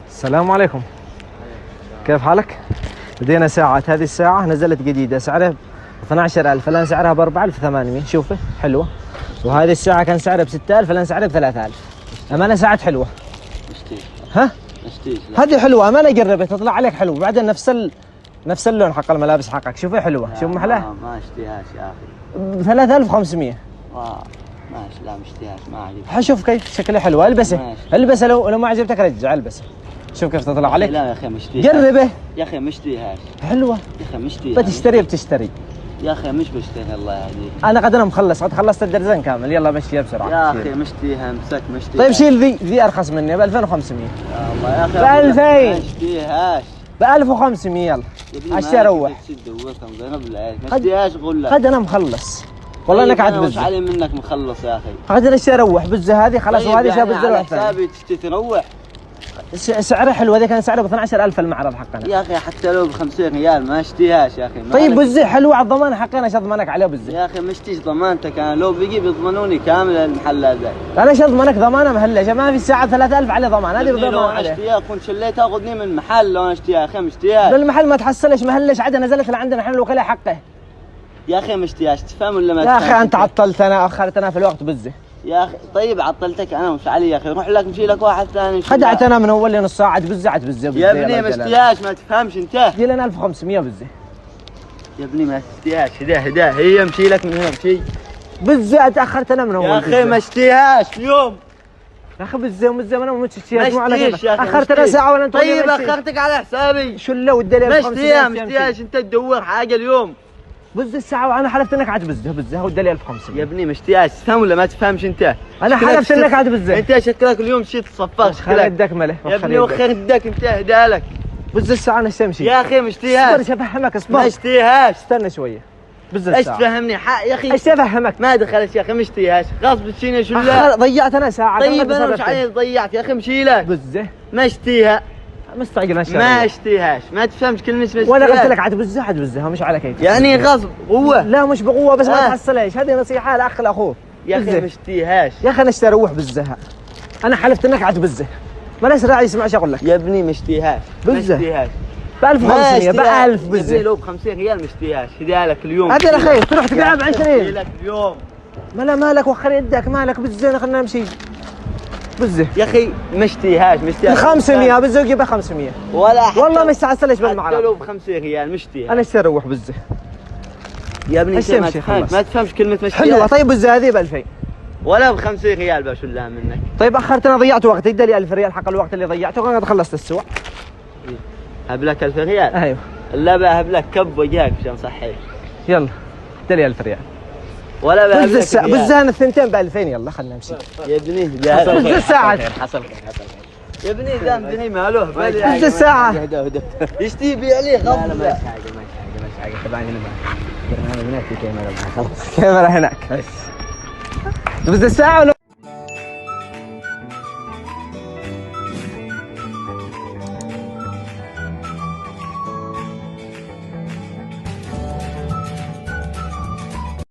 السلام عليكم، كيف حالك؟ بدينا ساعات، هذه الساعة نزلت جديدة سعرها 12000، الآن سعرها ب 4800. شوفي حلوة. وهذه الساعة كان سعرها ب 6000، الآن سعرها ب 3000. أمانة ساعات حلوة. ها؟ هذه حلوة أمانة، جربها تطلع عليك حلو. بعدين نفس اللون حق الملابس حقك. شوفي حلوة، شوف محلها. ما اشتهيهاش يا أخي. ب 3500. ماشي، لا مشتهيهاش، ما عليك. حشوف كيف شكلها حلو. البسها لو ما عجبتك رجع البسها. شوف كيف تطلع عليك. لا يا اخي مشتهيهاش. جربه يا اخي مشتهيهاش. حلوه يا اخي مشتهيهاش. بتشتري يا اخي مش بشتهي، الله يهديك. انا قد مخلص، قد خلصت الدرزين كامل. يلا مشيها بسرعه يا اخي مشتهيها، امسك مشتهيها. طيب شيل ذي ارخص مني ب 2500. يا الله يا اخي ب 2000. مشتهيهاش ب 1500. يلا عشان اروح. مشتهيهاش قول لك. قد انا مخلص والله. انك عاد بزه علي منك مخلص يا اخي. قد انا اشتري اروح بزه هذه خلاص. طيب وهذه شاب يعني بزه على واحد حسابي تشتري تروح. سعرها حلو. هذا كان سعره ب 12000 المعرض حقنا. يا اخي حتى لو ب 50 ريال ما اشتهيهاش يا اخي. طيب بزه حلوه على الضمان حقنا، ايش اضمنك عليه بزه؟ يا اخي مش تيجي ضمانتك، انا لو بيجي بيضمنوني كامل المحل هذا. انا ايش اضمنك ضمانه مهله؟ ما في الساعه 3000 عليه ضمان. هذه بضمان عليه. اشتريها كنت شليت تاخذني من محل. لو انا اشتريها يا اخي مشتريها بالمحل ما تحصلش مهلش عاد نزلت لعندنا احنا الوكلاء حقه. يا اخي مشتريهاش، تفهم ولا ما يا تفهم؟ اخي انت عطلتنا اخرتنا في الوقت بزه. يا اخي طيب عطلتك انا مش علي يا اخي. روح لك مشي لك واحد ثاني. خدعتنا من اول نص ساعه. عاد بزه يا ابني ما اشتريهاش، ما تفهمش انت. دي لنا 1500 بزه يا ابني ما اشتريهاش. هدا هي مشي لك من هنا مشي بزه. تاخرتنا من اول يا اخي ما اشتريهاش اليوم يا اخي. بزه انا ما اشتريهاش يا اخي. اخرتنا ساعه ولا انت؟ طيب اخرتك على حسابي. شو اللي ودي لي ما اشتريهاش انت تدور حاجه اليوم. بز الساعه وانا حلفت انك عاد بزه ودي لي 1500. يا ابني ما اشتريهاش، تفهم ولا ما تفهمش انت؟ انا حلفت انك عاد بزه. انت شكلك اليوم شيت تصفر شكلك يدك مله يا ابني وخر يدك انت هدالك. بز الساعه انا امشي يا اخي ما اشتريهاش. اصبر افهمك اصبر. ما اشتريهاش، استنى شويه. بز ايش الساعه تفهمني يا اخي؟ ايش افهمك؟ ما دخلت يا اخي ما اشتريهاش غصب تشيني شو لا. ضيعت انا ساعه. طيب انا مش عايز ضيعت يا اخي مشي لك. بزه ما اشتيها. مستعجل ما اشتيهاش، ما تفهمش كلمة ما ولا قلت لك عاد بزها مش على كيف. يعني غصب قوة. لا مش بقوة بس ما تحصلش. هذه نصيحة لاخ لاخوه. يا اخي ما اشتيهاش يا اخي. انا اشتري روح بزها. انا حلفت انك عاد بزه. ما ليش راعي يسمع ايش اقول لك. يا ابني ما اشتيهاش. بزه ما اشتيهاش ب 1500 ب 1000 بزه. يا ابني لو ب 50 ريال ما اشتيهاش. هديها لك اليوم. هذه يا اخي تروح تبيعها ب 20. لك اليوم. مالك وخر يدك مالك. بزه خلينا نمشي. بزه يا اخي ما اشتيهاش. 500 بزه وجيبها 500 ولا حتى والله ما استعسلش بالمعرض. حتى لو ب 50 ريال ما اشتيهاش. انا اشتري روح بزه يا ابني انت ما تفهمش كلمة ما اشتيهاش. حلوة. طيب بزه هذه ب 2000 ولا ب 50 ريال بشلها منك. طيب اخرتنا ضيعت وقت. يدي لي 1000 ريال حق الوقت اللي ضيعته وقد خلصت السوق. هبلك 1000 ريال. ايوه لا بقى هبلك كب وجهك عشان صحيح. يلا ادي لي 1000 ريال. ولا بقى بزها الثنتين ب 2000. يلا خلينا نمشي. يا ابني بز الساعة. حصل خير. يا ابني دام دني ماله بز الساعة. يشتي يبيع لي غصب. لا ما حاجة تبعني هنا. برنامج هناك في كاميرا. خلاص كاميرا هناك. بس الساعة ولا